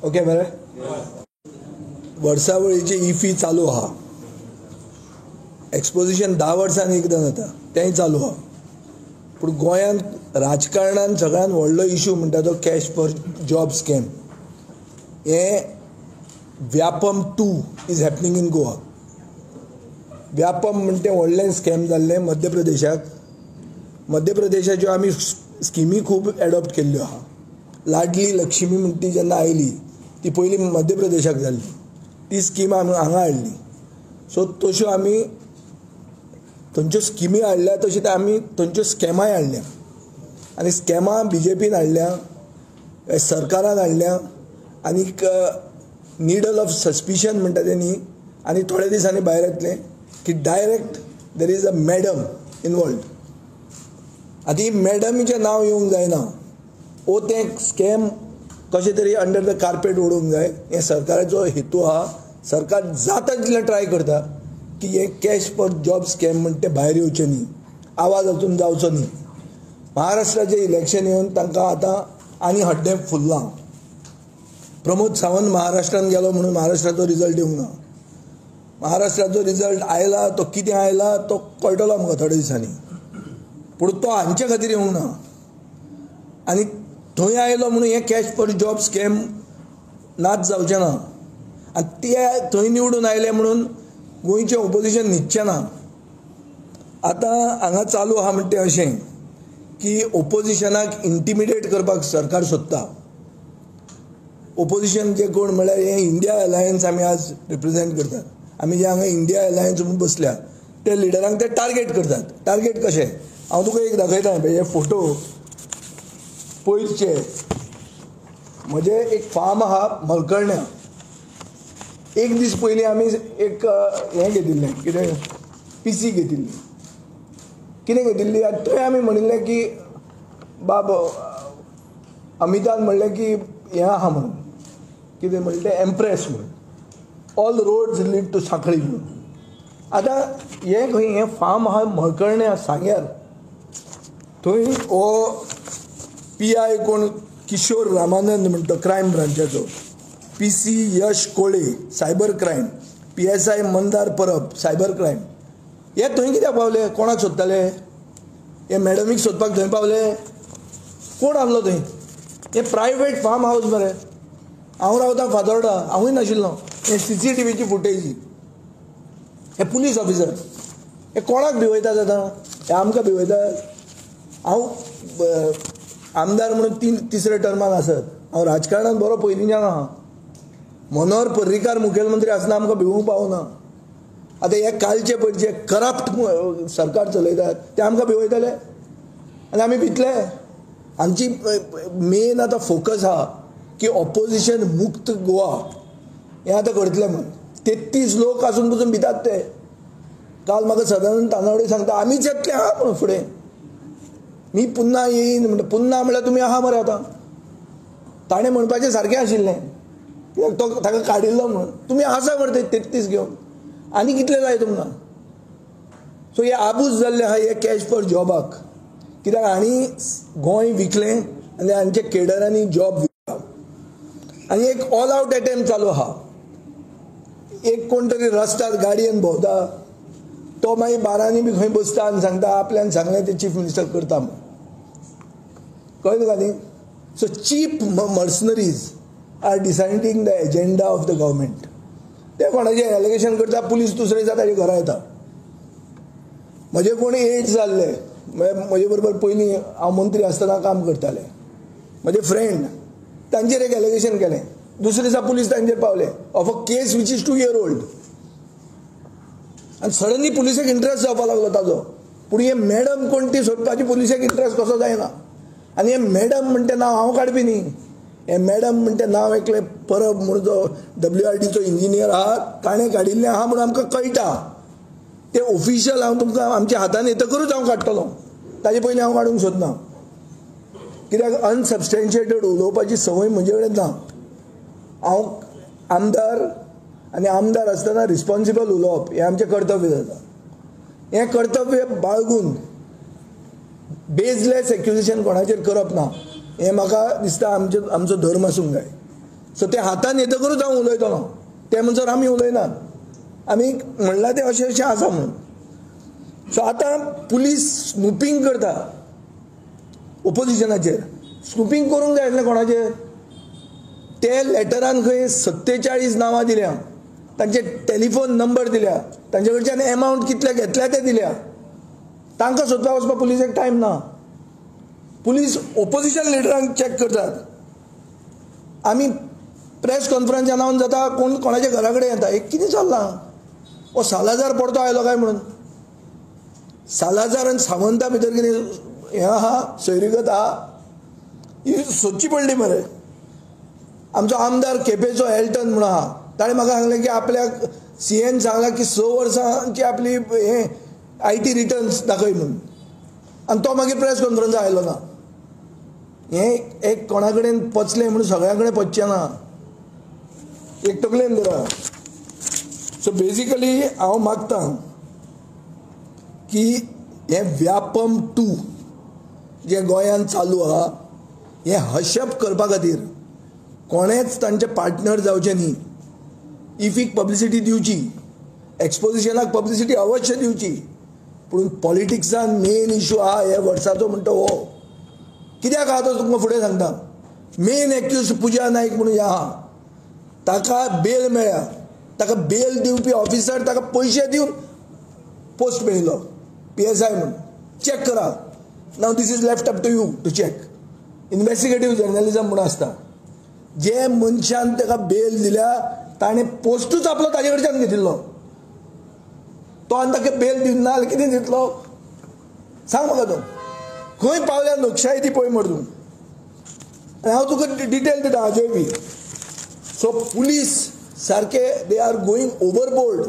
Okay बरें. वर्सावळीची E-fee चालू आहा. एक्सपोजिशन 10 वर्सांनी एकदां जाता तेंय चालू आहा. पूण गोंयांत राजकारणान सगळ्यान व्हडलो इशू म्हणटा तो कॅश फॉर जॉब स्कॅम. हे Vyapam 2 is happening in Goa. Vyapam म्हणटे व्हडलें स्कॅम जाल्लें मध्य प्रदेशाक. मध्य प्रदेशाच्यो आमी स्किमी खूब एडॉप्ट केल्ल्यो आहा. लाडली लक्ष्मी म्हणटा ती जेन्ना आयली ती पयली मध्य प्रदेशाक जाल्ली. ती स्कीम आमी हांगा हाडली. सो तश्यो आमी थंयच्यो स्किमी हाडल्या तशेंच आमी थंयच्यो स्कॅमाय हाडल्या. आनी स्कॅमां BJPन हाडल्या, सरकारान हाडल्या. आनीक निडल ऑफ सस्पिशन म्हणटा तेणी. आनी थोड्या दिसांनी भायर येतलें की direct there is a madam involved. आतां ही मॅडमीचें नांव येवंक जायना. ओ तें स्कॅम कशें तरी अंडर द कार्पेट उडोवंक जाय हें सरकाराचो हेतू आहा. सरकार जाता तितलें ट्राय करता की हे कॅश फॉर जॉब स्कॅम म्हणटा तें भायर येवचें न्ही, आवाज हातून जावचो न्ही. महाराष्ट्राचें इलेक्शन येवन तांकां आतां आनी हड्डें फुल्लां. प्रमोद सावंत महाराष्ट्रान गेलो म्हणून महाराष्ट्राचो रिजल्ट येवंक ना. महाराष्ट्राचो रिजल्ट आयला तो कितें आयला तो कळटलो आमकां थोड्या दिसांनी. पूण तो हांचे खातीर येवंक ना. आनी थंय आयलो म्हणून हे कॅश फॉर जॉब स्कॅम नाच जावचें ना. आनी ते थंय निवडून आयले म्हणून गोंयचें ओपोजिशन न्हिदचें ना. आतां हांगा चालू आहा म्हणटा तें अशें की ओपोजिशनाक इंटिमिडेट करपाक सरकार सोदता. ओपोजिशन जे कोण म्हळ्यार हे इंडिया अलायन्स आमी आज रिप्रेझेंट करतात. आमी जे हांगा इंडिया अलायन्स म्हणून बसल्या ते लिडरांक ते टार्गेट करतात. टार्गेट कशें हांव तुका एक दाखयता. हे फोटो पयरचे म्हजे एक फार्म आहा मलकर्ण्या. एक दीस पयलीं आमी एक हें घेतिल्लें कितें PC घेतिल्ली. कितें घेतिल्ली आनी थंय आमी म्हणिल्लें की बाब अमितान म्हणलें की हें आहा म्हणून कितें म्हणलें तें एम्प्रेस म्हणून all roads lead to Sankhali म्हणून. आतां हें खंय हें फार्म आहा मळकर्ण्या सांग्यार. थंय हो PI कोण किशोर रामानंद म्हणटा क्रायम ब्रांचाचो. PC Yash Kole cyber crime. PSI Mandar Parab cyber crime. हे थंय कित्याक पावले? कोणाक सोदताले? हे मॅडमीक सोदपाक थंय पावले? कोण आहलो थंय? हे प्रायवेट फार्म हावस मरे. हांव रावतां फातोर्डा, हांवूय नाशिल्लो. हे CCTVची फुटेज. हे पुलीस ऑफिसर हे कोणाक भिवयतात आतां? हे आमकां भिवयतात. हांव आमदार म्हणून तिसऱ्या टर्मान आसत. हांव राजकारणांत बरो पयलींच्यान आहा. मनोहर पर्रीकार मुखेलमंत्री आसतना आमकां भिवूंक पावना. आतां हे कालचे पयलींचे करप्ट सरकार चलयतात ते आमकां भिवयतले आनी आमी भितले. आमची मेन आतां फोकस आहा की ऑपोजिशन मुक्त गोवा हें आतां करतले म्हणून. 33 लोक आसून पसून भितात ते. काल म्हाका सदानंद तानावडे सांगता आमीच येतले आहा म्हणून फुडें. मी पुन्हा येईन म्हणटा. पुन्हा म्हळ्यार तुमी आहा मरे आतां. ताणें म्हणपाचें सारकें आशिल्लें कित्याक तो ताका काडिल्लो म्हणून. तुमी आसा मरे ते 33 घेवन. आनी कितले जाय तुमकां? सो हे आबूज जाल्ले आहा हे कॅश फॉर जॉबाक. कित्याक हांणी गोंय विकलें आनी हांचे केडरांनी जॉब विकला. आनी एक ऑल आवट अटॅम्प्ट चालू आहा. एक कोण तरी रस्त्यार गाडयेन भोंवता तो मागीर बारांनी बी खंय बसता आनी सांगता आपल्यान सांगलें ते चीफ मिनिस्टर करता म्हणून. कळ्ळें तुका न्ही? So cheap mercenaries are deciding the agenda of the government. ते कोणाचें एलिगेशन करता पुलीस दुसऱ्या दिसा ताच्या घरा येता. म्हजे कोण एड्स जाल्ले म्हजे बरोबर पयलीं हांव मंत्री आसतना काम करतालें म्हजे फ्रेंड तांचेर एक एलिगेशन केलें. दुसऱ्या दिसा पुलीस तांचेर पावले of a case which is 2 year old. आनी सडनली पुलिसेक इंट्रस्ट जावपाक लागलो ताजो. पूण हे मॅडम कोण ती सोदपाची पुलिसेक इंट्रस्ट कसो जायना. आनी हे मॅडम म्हणटा नांव हांव काडपी न्ही. हे मॅडम म्हणटा नांव एकले परब म्हणून जो WRDचो इंजिनियर आहा ताणें काडिल्लें आहा म्हणून आमकां कळटा. ते ऑफिशियल हांव तुमकां आमच्या हातान येतकरूच हांव काडटलो. ताजे पयलीं हांव काडूंक सोदना. कित्याक अनसबस्टेन्शिएटेड उलोवपाची संवय म्हजे कडेन ना. हांव आमदार आनी आमदार आसतना रिस्पॉन्सिबल उलोवप हें आमचें कर्तव्य जाता. हें कर्तव्य बाळगून बेजलेस एक्युजेशन कोणाचेर करप ना. हें म्हाका दिसता आमचो धर्म आसूंक जाय. सो ते हातान येतकरूच हांव उलयतलो, ते म्हणसर आमी उलयनात, आमी म्हणलां तें अशें अशें आसा म्हणून. सो आतां पुलीस स्नुपींग करता ओपोजिशनाचेर. स्नुपींग करूंक जाय आसलें कोणाचेर? ते लेटरान खंय 47 नांवां दिल्या, तांचे टेलिफोन नंबर दिल्या, तांचे कडच्यान एमावंट कितले घेतल्या ते दिल्या. तांकां सोदपाक वचपाक पुलिसेक टायम ना. पुलीस ओपोजिशन लिडरांक चॅक करतात. आमी प्रेस कॉन्फरन्स अनावन्स जाता, कोण कोणाच्या घरा कडेन येता, एक कितें चल्लां? हो सालाजार परतो आयलो काय म्हणून? सालाजार आनी सावंता भितर कितें हें आहा, सैरिगत आहा? ही सोदची पडली मरे. आमचो आमदार केपेंचो एल्टन म्हणून आहा, ताणें म्हाका सांगलें की आपल्याक सीएन सांगलां की 6 वर्सांची आपली हे IT रिटर्न्स दाखय म्हणून, आनी तो मागीर प्रेस कॉन्फरन्स आयलो ना. हें एक कोणा कडेन पचलें म्हणून सगळ्या कडेन पचचें ना, एक तकलेन धरा. सो बेजिकली हांव मागतां की हें व्यापम 2 जें गोंयांत चालू आहा, हें हशप करपा खातीर कोणेच तांचे पार्टनर जावचे न्ही. इफीक पब्लिसिटी दिवची, एक्सपोजिशनाक पब्लिसिटी अवश्य दिवची, पूण पॉलिटिक्सान मेन इशू आहा हे वर्साचो म्हणटा हो. कित्याक आहा तो तुमकां फुडें सांगता. मेन एक्यूज पुजा नायक म्हणून आहा, ताका बेल मेळ्ळ्या, ताका बेल दिवपी ऑफिसर ताका पयशे दिवन पोस्ट मेळिल्लो PSI म्हणून. चॅक करा. नाव this is left up to you to check. Investigative journalism म्हणून आसता. जे मनशान ताका बेल दिल्या ताणें पोस्टूच आपलो ताजे कडच्यान घेतिल्लो. तो आनी ताका बेल दिवना जाल्यार कितें दितलो? सांग म्हाका तूं. खंय पावल्या लोकशाही ती पळय मर तूं. आनी हांव तुका डिटेल दिता हाजेय बी. सो पुलीस सारके दे are going overboard.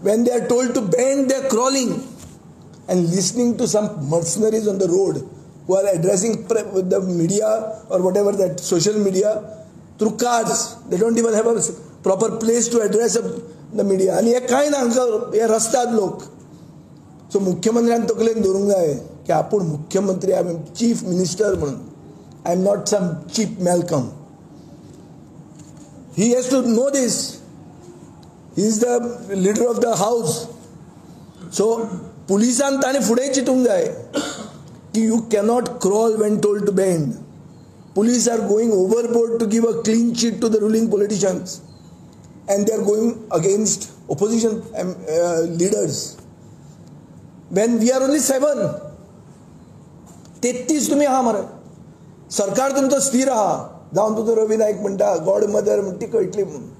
when they are told to bend, they are crawling and listening to some mercenaries on the road who are addressing the media or whatever, that social media, through cars. They don't even have a proper place to address the media. आणि हे काय ना हे रस्त्यात लोक. So मुख्यमंत्र्यान तकलेन धरूंक जाय की आपूण मुख्यमंत्री, आय एम चीफ मिनिस्टर म्हणून. I am not some cheap Malcolm. He has to know this. He is the leader of the house. So पुलिसान ताणें फुडें चिंतूंक जाय की you cannot crawl when told to bend. Police are going overboard to give a clean sheet to the ruling politicians, and they are going against opposition leaders. When we are only 7, 33 तुम्ही आहा मरे. सरकार तुमचो स्थिर आहा. जावन तुजो रवी नायक म्हणटा गॉड मदर म्हणटा ती कळटली म्हणून.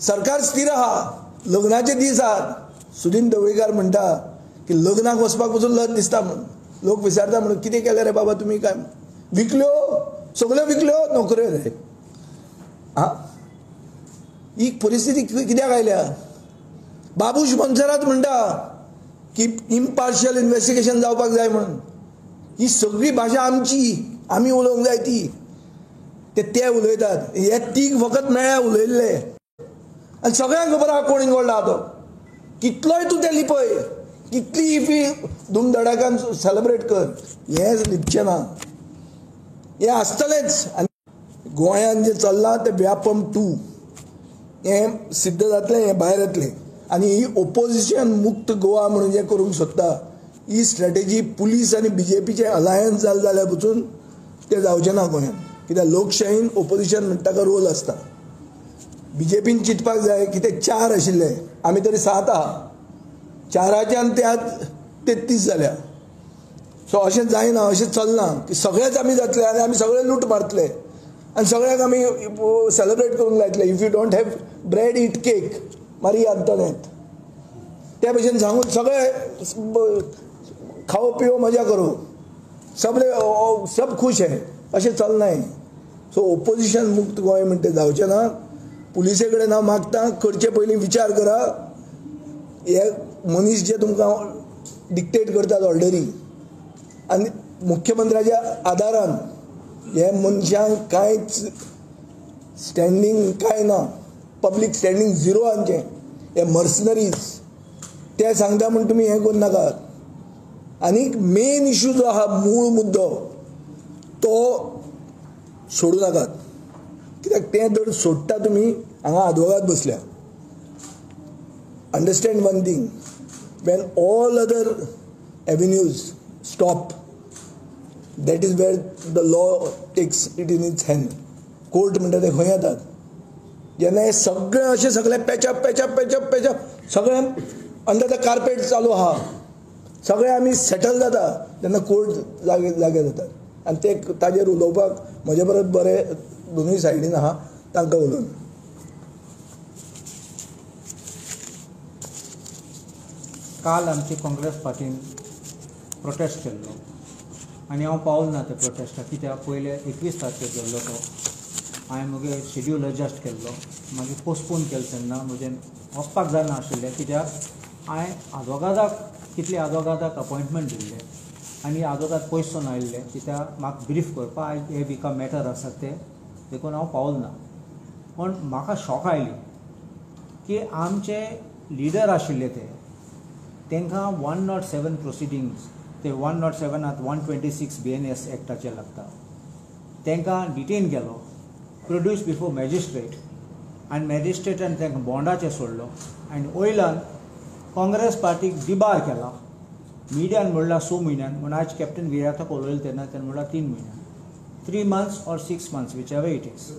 सरकार स्थिर आहा. लग्नाचे दीस आहात. सुदीन ढवळीकार म्हणटा की लग्नाक वचपाक पसून लज दिसता म्हणून. लोक विचारता म्हणून कितें केलें रे बाबा तुमी? काय विकल्यो? सगळ्यो विकल्यो नोकऱ्यो रे. हां, ही परिस्थिती कित्याक आयल्या? बाबूश मनसरात म्हणटा की इम्पार्शियल इन्व्हेस्टिगेशन जावपाक जाय म्हणून. ही सगळी भाशा आमची, आमी उलोवंक जाय ती. ते उलयतात. हे तीग फकत मेळ्ळ्या उलयल्ले. आनी सगळ्यांक खबर आहा कोण इन्वॉल्ड आहा तो. कितलोय तूं ते लिपय, कितली इफी धुमधडाक्यान सेलिब्रेट कर, हें लिपचें ना. हें आसतलेंच. आनी गोंयांत जें चल्लां तें व्यापम 2 हें सिद्ध जातलें, हें भायर येतलें. आनी ही ओपोजिशन मुक्त गोवा म्हणून जें करूंक सोदता, ही स्ट्रॅटेजी पुलीस आनी BJPचें अलायन्स जालें जाल्यार पसून तें जावचें ना गोंयांत. कित्याक लोकशायेन ओपोजिशन म्हणटा ताका रोल आसता. BJPन चिंतपाक जाय की ते 4 आशिल्ले, आमी तरी 7 आहा. 4च्यान ते आज 33 जाल्या. सो अशें जायना, अशें चलना की सगळेच आमी जातले आनी आमी सगळे लूट मारतले आनी सगळ्याक आमी सेलिब्रेट करूंक लायतले. If you don't have bread eat cake, मारी आंतलेत. त्या भशेन सांगून सगळे खाओ पिओ मजा करो, सब खुश है, अशें चलनाय. सो ओपोजिशन मुक्त गोंय म्हणटा जावचें ना. पुलिसे कडेन हांव मागतां करचे पयलीं विचार करा. हे मनीस जे तुमकां डिक्टेट करतात ऑर्डरी, आनी मुख्यमंत्र्याच्या आदारान हे मनशांक कांयच स्टँडींग काय ना. पब्लीक स्टँडींग झिरो हांचें. हे मर्सनरीज ते सांगता म्हूण तुमी हें करूं नाकात. आनीक मेन इशू जो आहा, मूळ मुद्दो, तो सोडू नाकात, कित्याक तें जर सोडटा तुमी हांगा आदवोगाद बसल्या. Understand one thing, when all other avenues stop, that is where the law takes it in its hand. Court म्हणटा ते खंय येतात. जेन्ना हे सगळें अशें सगळें पॅचअप पॅचअप पॅचअप पॅचअप सगळें अंडर द कार्पेट चालू आहा, सगळें आमी सेटल जाता तेन्ना कोर्ट जागे जातात. आनी ते ताजेर उलोवपाक म्हजे परस बरें दोनूय सायडीन आहा, तांकां उलोवन. काल आमची काँग्रेस पार्टीन प्रोटेस्ट केल्लो आनी हांव पावलो ना त्या प्रोटेस्टाक, कित्याक पयले 21 तारखेक गेल्लो तो. हांवें म्हगे शेड्यूल एडजस्ट केल्लो, मागीर पोस्टपोन केलो तेन्ना म्हजें वचपाक जायना आशिल्लें, कित्याक हांवें आदवोगादाक कितले आदवोगादाक अपॉयंटमेंट दिल्ले आनी आदवोगाद पयसून आयिल्ले, कित्याक म्हाका ब्रीफ करपाक आयज हे विका मॅटर आसा ते देखून हांव पावलो ना. पूण म्हाका शॉक आयली की आमचे लिडर आशिल्ले तांकां 107 प्रोसिडींग्स, ते 107 आतां 126 BNS एक्टाचे लागता, तांकां डिटेन केलो, प्रोड्यूस बिफोर मॅजिस्ट्रेट, आनी मॅजिस्ट्रेटान तांकां बॉन्डाचेर सोडलो. आनी वयल्यान काँग्रेस पार्टीक डिबार केला. मिडियान म्हणलां 6 म्हयन्यान, म्हण आज कॅप्टन विराटाक उलयलो तेन्ना ताणें म्हणलां 3 म्हयन्यान, 3 months or 6 months, whichever it is.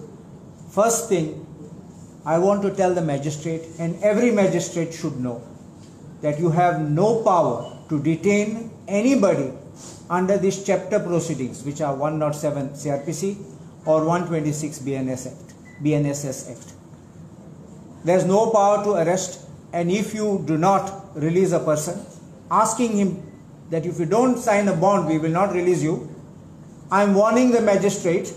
First thing, I want to tell the magistrate, and every magistrate should know, that you have no power to detain anybody under this chapter proceedings, which are 107 CRPC or 126 BNSS Act. There is no power to arrest, and if you do not release a person, asking him that if you don't sign a bond, we will not release you, I am warning the magistrate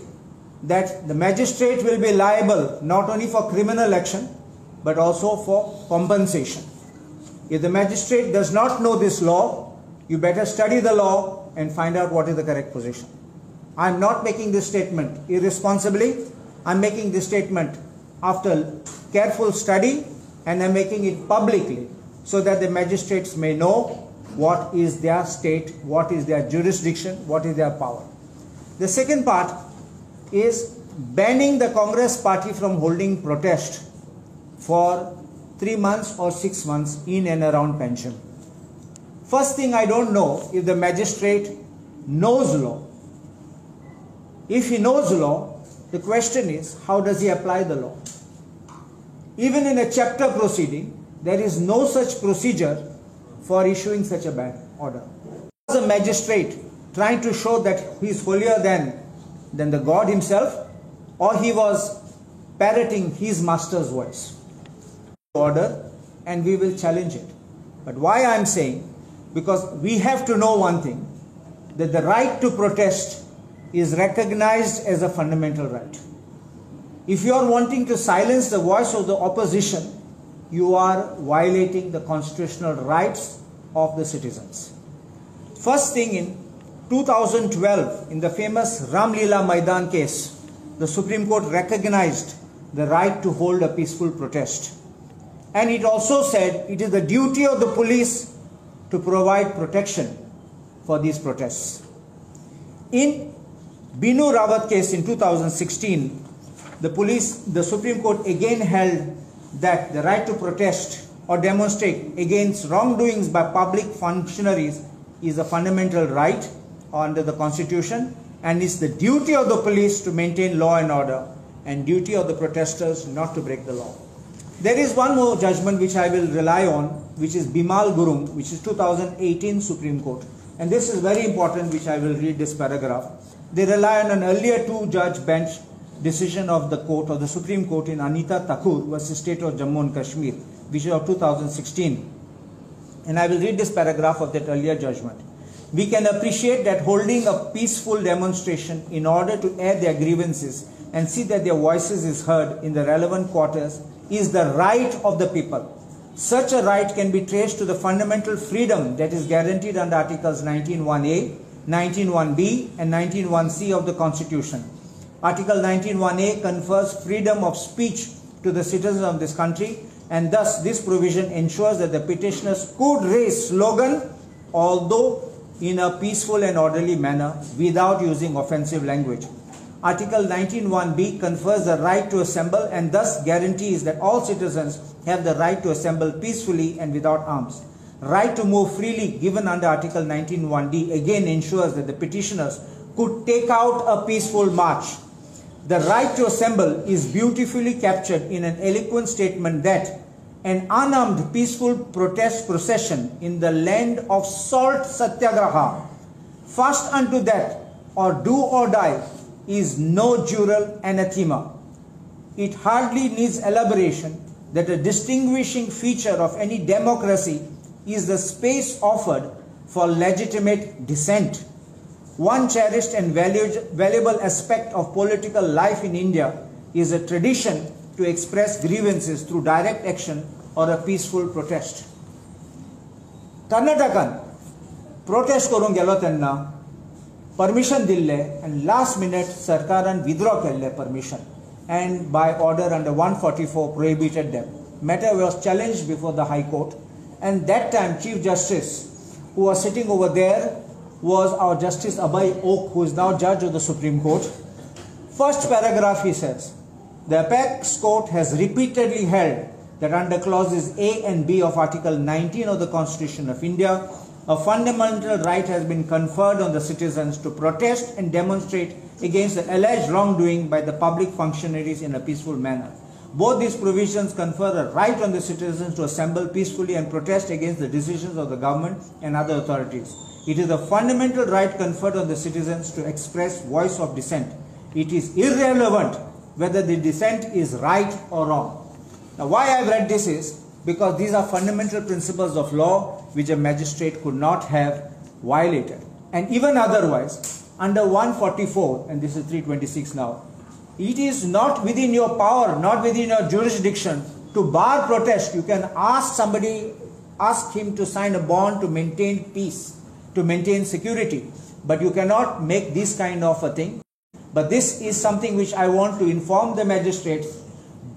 that the magistrate will be liable not only for criminal action but also for compensation. If the magistrate does not know this law, you better study the law and find out what is the correct position. I am not making this statement irresponsibly. I am making this statement after careful study, and I am making it publicly so that the magistrates may know what is their state, what is their jurisdiction, what is their power. The second part is banning the Congress party from holding protest for 3 months or 6 months in and around pension. First thing, I don't know if the magistrate knows law. If he knows law, the question is, how does he apply the law? Even in a chapter proceeding, there is no such procedure for issuing such a ban order. Was a magistrate trying to show that he is holier than the God himself, or he was parroting his master's voice? Order, and we will challenge it. But why I am saying, because we have to know one thing, that the right to protest is recognized as a fundamental right. If you are wanting to silence the voice of the opposition, you are violating the constitutional rights of the citizens. First thing, in 2012, in the famous Ram Leela Maidan case, the Supreme Court recognized the right to hold a peaceful protest. And it also said it is the duty of the police to provide protection for these protests. In Binu Rawat case in 2016, the Supreme Court again held that the right to protest or demonstrate against wrongdoings by public functionaries is a fundamental right under the Constitution, and it's the duty of the police to maintain law and order, and duty of the protesters not to break the law. There is one more judgment which I will rely on, which is Bimal Gurung, which is 2018 Supreme Court. And this is very important, which I will read this paragraph. They rely on an earlier 2-judge bench decision of the court, of the Supreme Court, in Anita Thakur versus State of Jammu and Kashmir, which is of 2016. And I will read this paragraph of that earlier judgment. We can appreciate that holding a peaceful demonstration in order to air their grievances and see that their voices is heard in the relevant quarters is the right of the people. Such a right can be traced to the fundamental freedom that is guaranteed under Articles 19(1)A, 19(1)B and 19(1)C of the Constitution. Article 19(1)A confers freedom of speech to the citizens of this country, and thus this provision ensures that the petitioners could raise slogan, although in a peaceful and orderly manner, without using offensive language. Article 19(1)(b) confers the right to assemble and thus guarantees that all citizens have the right to assemble peacefully and without arms. Right to move freely given under Article 19(1)(d) again ensures that the petitioners could take out a peaceful march. The right to assemble is beautifully captured in an eloquent statement that an unarmed peaceful protest procession in the land of salt satyagraha, fast unto death or do or die, is no jural anathema. It hardly needs elaboration that a distinguishing feature of any democracy is the space offered for legitimate dissent. One cherished and valuable aspect of political life in India is a tradition to express grievances through direct action or a peaceful protest. Karnatakan protest करूंक गेलो तेन्ना permission दिल्ले and last minute सरकारान withdraw केल्ले permission and by order under 144 prohibited them. Matter was challenged before the High Court, and that time Chief Justice who was sitting over there was our Justice Abhay Oak, who is now Judge of the Supreme Court. First paragraph he says, the Apex Court has repeatedly held that under clauses A and B of Article 19 of the Constitution of India, a fundamental right has been conferred on the citizens to protest and demonstrate against the alleged wrongdoing by the public functionaries in a peaceful manner. Both these provisions confer a right on the citizens to assemble peacefully and protest against the decisions of the government and other authorities. It is a fundamental right conferred on the citizens to express voice of dissent. It is irrelevant whether the dissent is right or wrong. Now, why I have read this is because these are fundamental principles of law which a magistrate could not have violated. And even otherwise, under 144, and this is 326 now, it is not within your power, not within your jurisdiction to bar protest. You can ask somebody, ask him to sign a bond to maintain peace, to maintain security, but you cannot make this kind of a thing. But this is something which I want to inform the magistrates.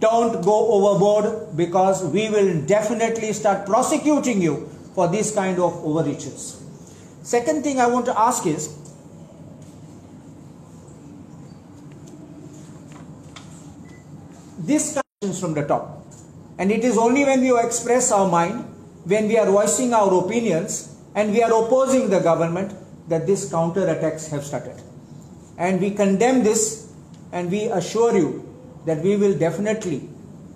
Don't go overboard, because we will definitely start prosecuting you for this kind of overreaches. Second thing I want to ask is, this comes from the top, and it is only when we express our mind, when we are voicing our opinions and we are opposing the government, that these counter-attacks have started. And we condemn this, and we assure you that we will definitely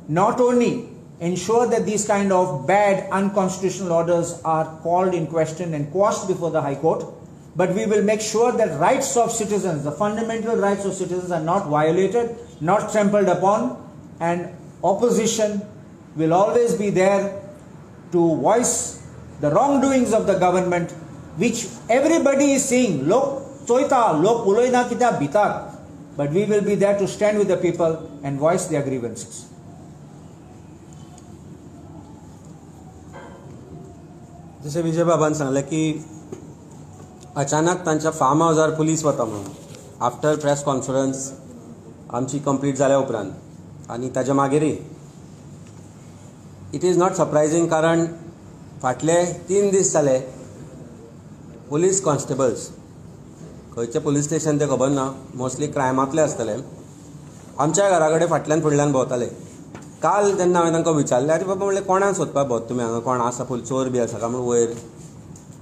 not only ensure that these kind of bad unconstitutional orders are called in question and quashed before the High Court, but we will make sure that rights of citizens, the fundamental rights of citizens, are not violated, not trampled upon, and opposition will always be there to voice the wrongdoings of the government, which everybody is seeing. Lok choita, lok uloina kita bitar. But we will be there to stand with the people and voice their grievances. जसे विजय बाबान सांगले की अचानक तांच्या form हाऊसार police वता म्हणून after press conference आमची complete जाल्या उपरांत आनी ताच्या मागीरय इट इज नॉट सरप्रायझींग, कारण फाटले 3 दीस जाले पुलीस कॉन्स्टेबल्स, खंयचे पुलीस स्टेशन ते खबर ना, मोस्टली क्रायमांतले आसतले, आमच्या घरा कडेन फाटल्यान फुडल्यान भोंवताले. काल तेन्ना हांवें तांकां विचारलें, अरे बाबा म्हणलें कोणाक सोदपाक भोंवता तुमी हांगा, कोण आसा फूल चोर बी आसा काय म्हणून वयर,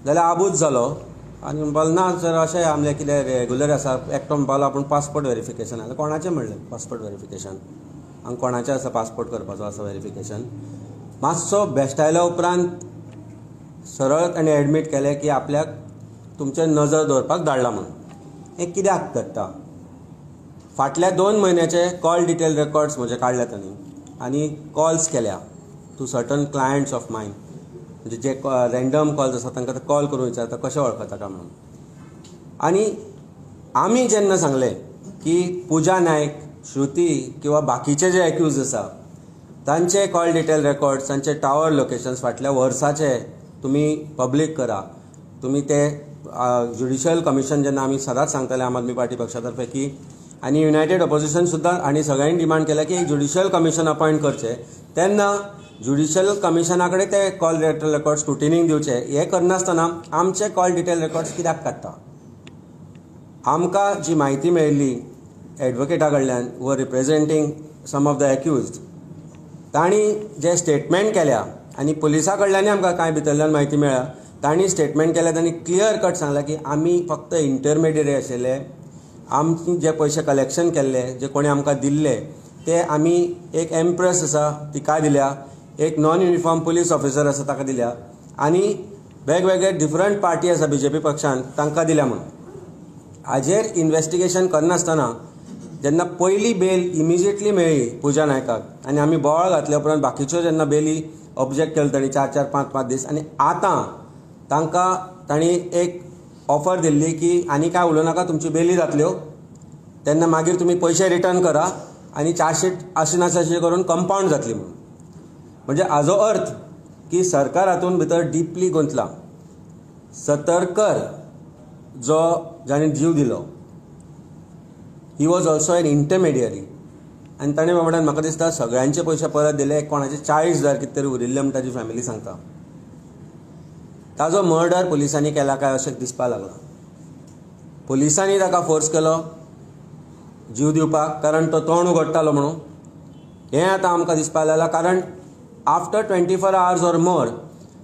जाल्यार आबूज जालो आनी म्हणपाक ना सर अशें आमलें कितें रेगुलर आसा. एकटो म्हणपाक आपूण पासपोर्ट व्हेरिफिकेशन आसलें. कोणाचें म्हणलें पासपोर्ट व्हेरिफिकेशन, हांगा कोणाचें आसा पासपोर्ट करपाचो आसा व्हेरिफिकेशन. मातसो बेश्टायल्या उपरांत सरळ ताणें एडमीट केलें की आपल्याक तुमचेर नजर दवरपाक धाडला म्हणून. हें कित्याक करता? फाटल्या 2 म्हयन्याचे कॉल डिटेल रेकॉर्ड्स म्हजे काडले तांणी आनी कॉल्स केल्या टू सर्टन क्लायंट्स ऑफ मायन, म्हणजे जे रँडम कॉल्स आसा तांकां ते कॉल करून विचारता कशें वळखता काय म्हणून. आनी आमी जेन्ना सांगलें की पुजा नायक, श्रुती किंवा बाकीचे जे एक्यूज आसा तांचे कॉल डिटेल रेकॉर्ड्स, तांचे टावर लोकेशन्स फाटल्या वर्साचे तुमी पब्लीक करा, तुमी ते ज्युडिशियल कमिशन जेन्ना आमी सदांच सांगताले आम आदमी पार्टी पक्षातर्फे की, आनी युनायटेड ऑपोजिशन सुद्दां आनी सगळ्यांनी डिमांड केला की एक ज्युडिशियल कमिशन अपॉयंट करचे, तेन्ना ज्युडिशियल कमिशना कडेन ते कॉल डिटेल रेकॉर्ड्स स्क्रुटिनीक दिवचे. हें करनासतना आमचे कॉल डिटेल रेकॉर्ड्स कित्याक काडटा? आमकां जी म्हायती मेळिल्ली एडवोकेटा कडल्यान व रिप्रेझेंटींग सम ऑफ द एक्युज्ड तांणी जे स्टेटमेंट केल्या आनी पुलिसा कडल्यानूय आमकां कांय भितरल्यान म्हायती मेळ्ळ्या, तांणी स्टेटमेंट केल्या तांणी क्लियर कट सांगलां की आमी फक्त इंटरमिडिएट आशिल्ले, आमचे जे पयशे कलेक्शन केल्ले, जे कोणी आमकां दिल्ले ते आमी एक एम्प्रेस आसा तिका दिल्या, एक नॉन युनिफॉर्म पुलीस ऑफिसर आसा ताका दिल्या आनी वेगवेगळे डिफरंट पार्टी आसा BJP पक्षान तांकां दिल्या म्हणून. हाजेर इन्व्हेस्टिगेशन करनासतना जेन्ना पयली बेल इमिजिएटली मेळ्ळी पुजा नायकाक आनी आमी बोवाळ घातल्या उपरांत बाकीच्यो जेन्ना बेली ऑब्जेक्ट केल्यो तांणी 4-4, 5-5 दीस आनी आतां तांकां तांणी एक ऑफर दिल्ली की आनी काय उलोवं नाका, तुमच्यो बेली जातल्यो, तेन्ना मागीर तुमी पयशे रिटर्न करा आनी चार्जशीट अशी नाशा अशी करून कंपावंड जातली म्हणून. म्हणजे हाजो अर्थ की सरकार हातूंत भितर डीपली गुंतला. सतरकर जो जाणें जीव दिलो, ही वॉज ऑल्सो एन इंटरमिडियरी आनी ताणें बाबड्यान म्हाका दिसता सगळ्यांचे पयशे परत दिले, कोणाचे 40,000 कितें तरी उरिल्ले म्हण ताजी फॅमिली सांगता. ताजो मर्डर पुलिसांनी केला काय अशें दिसपाक लागला. पुलिसांनी ताका फोर्स केलो जीव दिवपाक, कारण तो तोंड उगडटालो म्हणून. हें आतां आमकां दिसपाक लागलां, कारण आफ्टर 24 hours ऑर मोर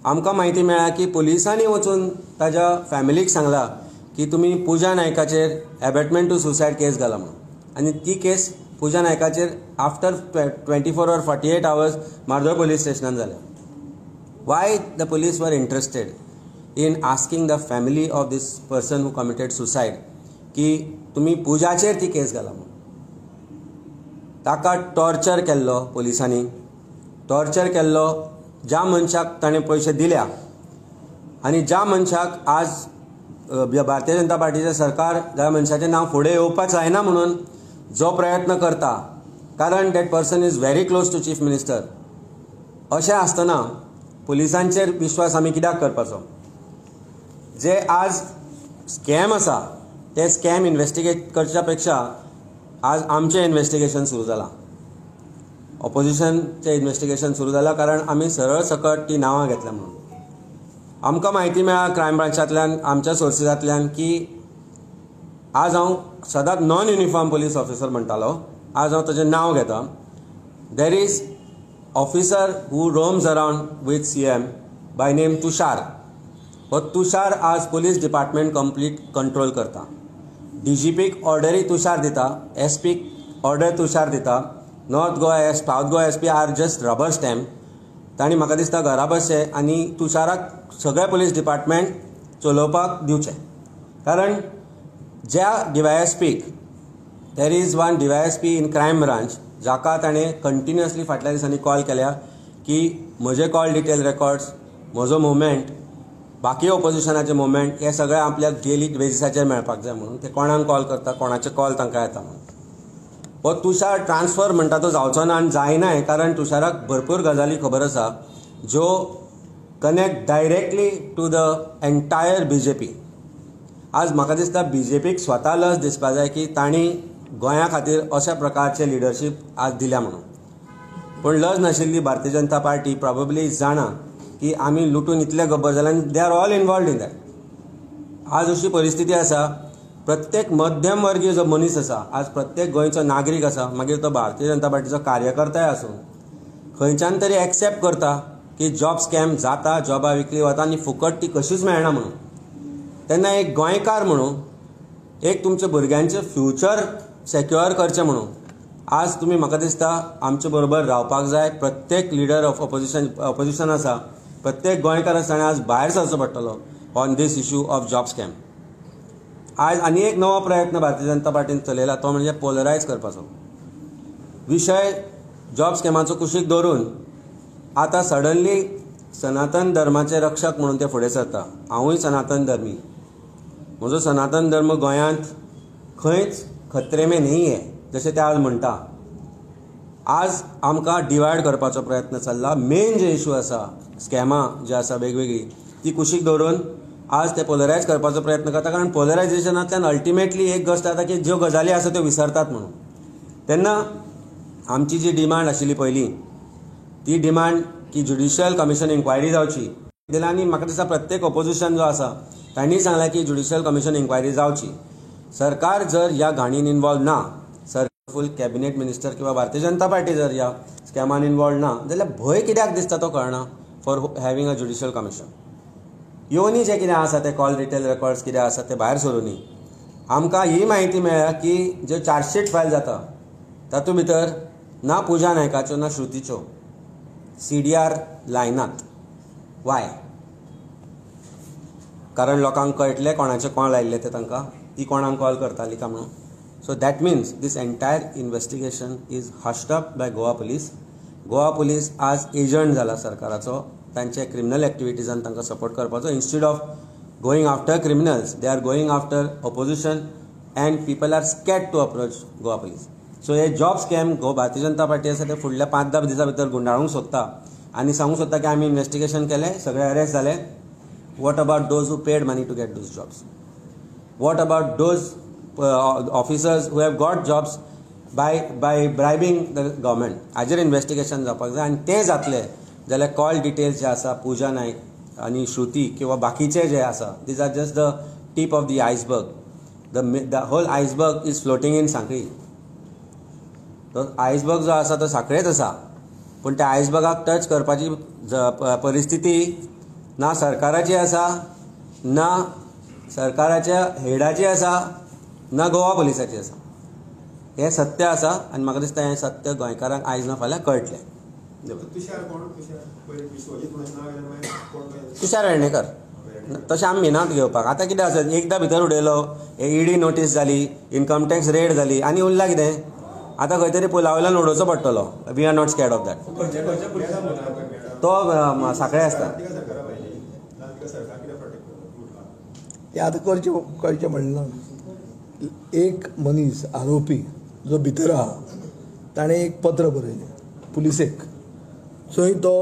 आमकां म्हायती मेळ्ळ्या की पुलिसांनी वचून ताज्या फॅमिलीक सांगलां की तुमी पुजा नायकाचेर एबॅटमेंट टू सुसायड केस घाला म्हणून. आनी ती केस पुजा नायकाचेर after 24 or 48 hours Mardol police स्टेशनान जाल्या. Why the police were interested in asking the family of this person who committed suicide की तुमी पुजाचेर ती केस घाला म्हणून. ताका टॉर्चर केल्लो पुलिसांनी, टॉर्चर केल्लो ज्या मनशाक ताणें पयशे दिल्या आनी ज्या मनशाक आज भारतीय जनता पार्टीचें सरकार ज्या मनशाचें नांव फुडें येवपाक जायना म्हणून जो प्रयत्न करता, कारण that person is very close to chief minister. अशें आसतना पुलिसांचेर विश्वास आमी कित्याक करपाचो? जे आज स्कॅम आसा ते स्कॅम इन्व्हेस्टिगेट करच्या पेक्षा आज आमचें इन्व्हेस्टिगेशन सुरू जालां, ऑपोजिशनचें इन्व्हेस्टिगेशन सुरू जालां, कारण आमी सरळ सकट ती नांवां घेतल्या म्हणून. आमकां म्हायती मेळ्ळा क्रायम ब्रांचांतल्यान, आमच्या सोर्सिसांतल्यान की आज हांव सदांच नॉन युनिफॉर्म पुलीस ऑफिसर म्हणटालो, आज हांव ताचें नांव घेता. There is officer who roams around with CM by name Tushar. हो तुषार आज पुलीस डिपार्टमेंट कंप्लीट कंट्रोल करता. DGPक ऑर्डरी तुषार दिता, SPक ऑर्डर तुषार दिता. North Goa south Goa SP are just rubber stamp. तांणी म्हाका दिसता घरा बसचे आनी तुषाराक सगळे पुलीस डिपार्टमेंट चलोवपाक दिवचे, कारण ज्या DYSPक there is one DYSP in crime branch जाका ताणें कंटिन्युअसली फाटल्या दिसांनी कॉल केल्या की म्हजे कॉल डिटेल रेकॉर्ड्स, म्हजो मुवमेंट, बाकी ऑपोजिशनाचे मुवमेंट हे सगळे आपल्याक डेली बेजिसाचेर मेळपाक जाय म्हणून. ते कोणाक कॉल करता, कोणाचे कॉल तांकां येता म्हणून. हो तुषार ट्रान्सफर म्हणटा तो जावचो ना आनी जायनाय, कारण तुषाराक भरपूर गजाली खबर आसा ज्यो connect directly to the entire BJP. आज म्हाका दिसता BJPक स्वता लज दिसपाक जाय की तांणी गोंया खातीर अशा प्रकारचे लिडरशीप आज दिल्या म्हणून. पूण लज नाशिल्ली भारतीय जनता पार्टी प्रॉबेबली जाणा की आमी लुटून इतले गब्बर जाले आनी they are all involved in that. आज अशी परिस्थिती आसा, प्रत्येक मध्यम वर्गीय जो मनीस आसा, आज प्रत्येक गोंयचो नागरीक आसा, मागीर तो भारतीय जनता पार्टीचो कार्यकर्ताय आसूं, खंयच्यान तरी एक्सेप्ट करता की जॉब स्कॅम जाता, जॉबा विकली वता आनी फुकट ती कशीच मेळना म्हणून. तेन्ना एक गोंयकार म्हणून, एक तुमच्या भुरग्यांचें फ्युचर सेक्युअर करचें म्हणून आज तुमी म्हाका दिसता आमचे बरोबर रावपाक जाय. प्रत्येक लिडर ऑफ ऑपोजिशन आसा, प्रत्येक गोंयकार आसा ताणें आज भायर सरचो पडटलो on this issue of job scam. आज आनी एक नवो प्रयत्न भारतीय जनता पार्टीन चलयला, तो म्हणजे पोलरायज करपाचो विशय. जॉब स्कॅमाचो कुशीक दवरून आतां सडनली सनातन धर्माचे रक्षक म्हणून ते फुडें सरता. हांवूय सनातन धर्मी, म्हजो सनातन धर्म गोंयांत खंयच खत्रे में नहीं है जशें ते आज म्हणटा. आज आमकां डिवायड करपाचो प्रयत्न चल्ला. मेन जे इश्यू आसा, स्कॅमां जे आसा वेगवेगळी, ती कुशीक दवरून आज ते पोलरायज करपाचो प्रयत्न करता, कारण पोलरायजेशनांतल्यान अल्टिमेटली एक गोश्ट जाता की ज्यो गजाली आसा त्यो विसरतात म्हणून. तेन्ना आमची जी डिमांड आशिल्ली पयलीं, ती डिमांड की ज्युडिशियल कमिशन इन्क्वायरी जावची दिला, आनी म्हाका दिसता प्रत्येक ऑपोजिशन जो आसा तांणी सांगलां की ज्युडिशियल कमिशन इन्क्वायरी जावची. सरकार जर ह्या घाणीन इन्वॉल्व ना, फूल कॅबिनेट मिनिस्टर किंवा भारतीय जनता पार्टी जर ह्या स्कॅमान इन्वॉल्व ना जाल्यार भंय कित्याक दिसता तो कळना for having a judicial commission. येवनी जे कितें आसा ते कॉल डिटेल रेकॉर्ड्स कितें आसा ते भायर सरूनी आमकां ही म्हायती मेळ्ळ्या की ज्यो चार्जशीट फायल जाता तातूंत भितर ना पुजा नायकाच्यो ना श्रुतीच्यो CDR लायनात. वाय? कारण लोकांक कळटलें कोणाचे कॉल लायिल्ले ते तांकां, ती कोणाक कॉल करताली काय म्हणून. So that means this entire investigation is hushed up by Goa police. Goa police आज एजंट जाला सरकाराचो तांचे क्रिमिनल एक्टिविटीजान तांकां सपोर्ट करपाचो. Instead of going after criminals they are going after opposition and people are scared to approach Goa police. So हे job scam Bharatiya Janata party आसा ते फुडल्या 5-10 दिसां भितर गुंडाळूंक सोदता आनी सांगूंक सोदता की आमी इन्व्हेस्टिगेशन केलें, सगळे अरेस्ट जाले. What about those who paid money to get those jobs? What about those officers who have got jobs by bribing the government? हाजेर इन्व्हेस्टिगेशन जावपाक जाय आनी तें जातलें जाल्यार कॉल डिटेल्स जे आसा पुजा नायक आनी श्रुती किंवा बाकीचे जे आसा these are just the tip of the iceberg. The whole iceberg is floating in Sankhali. तो आयसबर्ग जो आसा तो सांखळेच आसा पूण त्या आयसबर्गाक टच करपाची परिस्थिती ना सरकाराची आसा, ना सरकाराच्या हेडाची आसा, ना गोवा पुलिसाची आसा. हें सत्य आसा आनी म्हाका दिसता हें सत्य गोंयकारांक आयज ना फाल्यां कळटलें. तुषार वेर्णेकर तशें आमी भिनात घेवपाक. आतां कितें आसा, एकदां भितर उडयलो, ED नोटीस जाली, इन्कम टॅक्स रेड जाली आनी उरलां कितें? आतां खंय तरी पुला वयल्यान उडोवचो पडटलो. We are not scared of that. तो सांखळे आसता. हे आतां कळचें म्हणना. एक मनीस आरोपी जो भितर आहा ताणें एक पत्र बरयलें पुलिसेक. थंय तो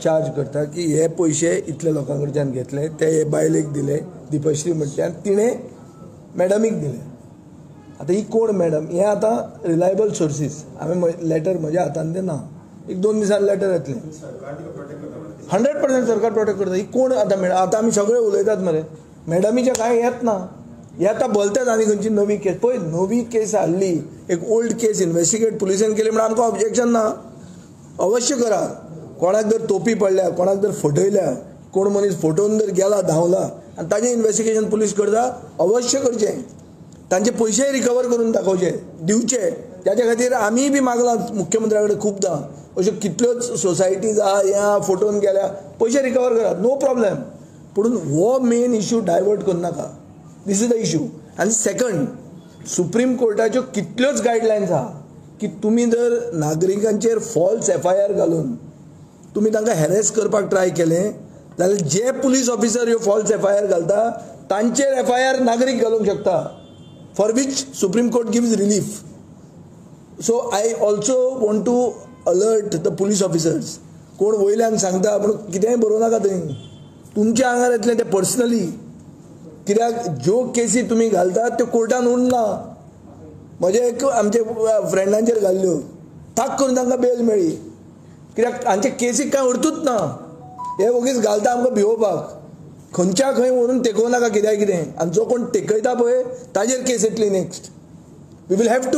चार्ज करता की हे पयशे इतले लोकां कडच्यान घेतले, ते हे बायलेक दिले दिपश्री म्हणल्यार, तिणें मॅडमीक दिले. आतां ही कोण मॅडम? हें आतां रिलायबल सोर्सीस. हांवें लेटर म्हज्या हातान तें ना, 1-2 दिसान लेटर येतलें. 100% सरकार प्रोटेक्ट करता. ही कोण आतां मॅडम? आतां आमी सगळे उलयतात मरे, मॅडमीचें कांय येत ना. येता बोलतात आनी खंयची नवी केस. पळय, नवी केस हाडली, एक ओल्ड केस इन्व्हेस्टिगेट पुलिसांन केली म्हणून आमकां ऑब्जेक्शन ना. अवश्य करा. कोणाक जर तोपी पडल्या, कोणाक जर फटयल्या, कोण मनीस फटोवन जर गेला धांवला आनी ताजें इन्व्हेस्टिगेशन पुलीस करता, अवश्य करचें. तांचे पयशे रिकवर करून दाखोवचे, दिवचे. त्याच्या खातीर आमी बी मागलां मुख्यमंत्र्या कडेन खूबदां. अश्यो कितल्योच सोसायटीज आहा, ह्या फटोवन गेल्या, पयशे रिकवर करात, नो प्रॉब्लेम. पूण हो मेन इश्यू डायवर्ट करूं नाका. This is the issue. आनी सेकंड, सुप्रीम कोर्टाच्यो कितल्योच गायडलायन्स आहा की तुमी जर नागरिकांचेर फॉल्स FIR घालून तुमी तांकां हॅरेस करपाक ट्राय केलें जाल्यार जे पुलीस ऑफिसर ह्यो फॉल्स FIR घालता तांचेर FIR नागरीक घालूंक शकता, for which supreme court gives relief. So I also want to alert the police officers. कोण वयल्यान सांगता म्हणून कितेंय बरोवं नाका थंय. तुमच्या आंगार येतलें तें पर्सनली. कित्याक ज्यो केसी तुमी घालतात त्यो कोर्टान उरना. म्हजे एक आमचे फ्रेंडांचेर घाल्ल्यो, थाक करून तांकां बेल मेळ्ळी. कित्याक हांचे केसीक कांय अर्थूच ना. हे वगीच घालता आमकां भिवोवपाक. खंयच्या खंय व्हरून तेकोव नाका कित्याक कितें. आनी जो कोण तेकयता पळय ताजेर केस येतली next. Will have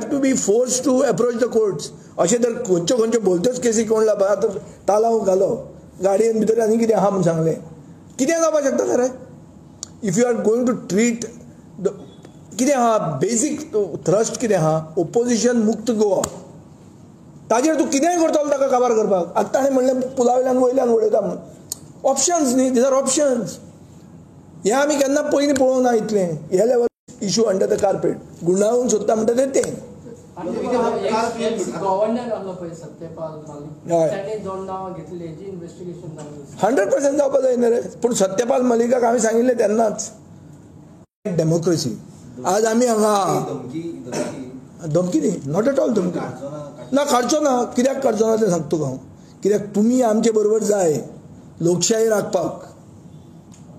to be force to approach the courts. अशें जर खंयच्यो बोलत्योच केसी कोण लावपा, आतां तालाव घालो गाडयेन भितर आनी कितें आहा म्हूण सांगलें, कितें जावपाक शकता खरें? If you are going to treat कितें आहा बेसीक थ्रस्ट कितें आहा, ओपोजिशन मुक्त गोवा. ताजेर तूं कितेंय करतलो ताका काबार करपाक. आतां ताणें म्हणलें पुला वयल्यान उडयता म्हणून. ऑप्शन्स न्ही, दीज आर ऑप्शन्स. हें आमी केन्ना पयलीं पळोवंक ना इतलें. हे level issue under the carpet गुंडाळूंक सोदता म्हणटा तें. गव्हर्नर आलो पळय सत्यपाल मलिक, ताणें 2 नांवां घेतली, हेजी इन्व्हेस्टिगेशन जावंक 100% जावपाक जाय न्ही रे. पूण सत्यपाल मलिकाक हांवें सांगिल्लें तेन्नाच डेमोक्रेसी. आज आमी हांगा धमकी न्ही, नॉट एट ऑल धमकी ना, काडचो ना. कित्याक काडचो ना तें सांगता तुका हांव. कित्याक तुमी आमचे बरोबर जाय लोकशाही राखपाक.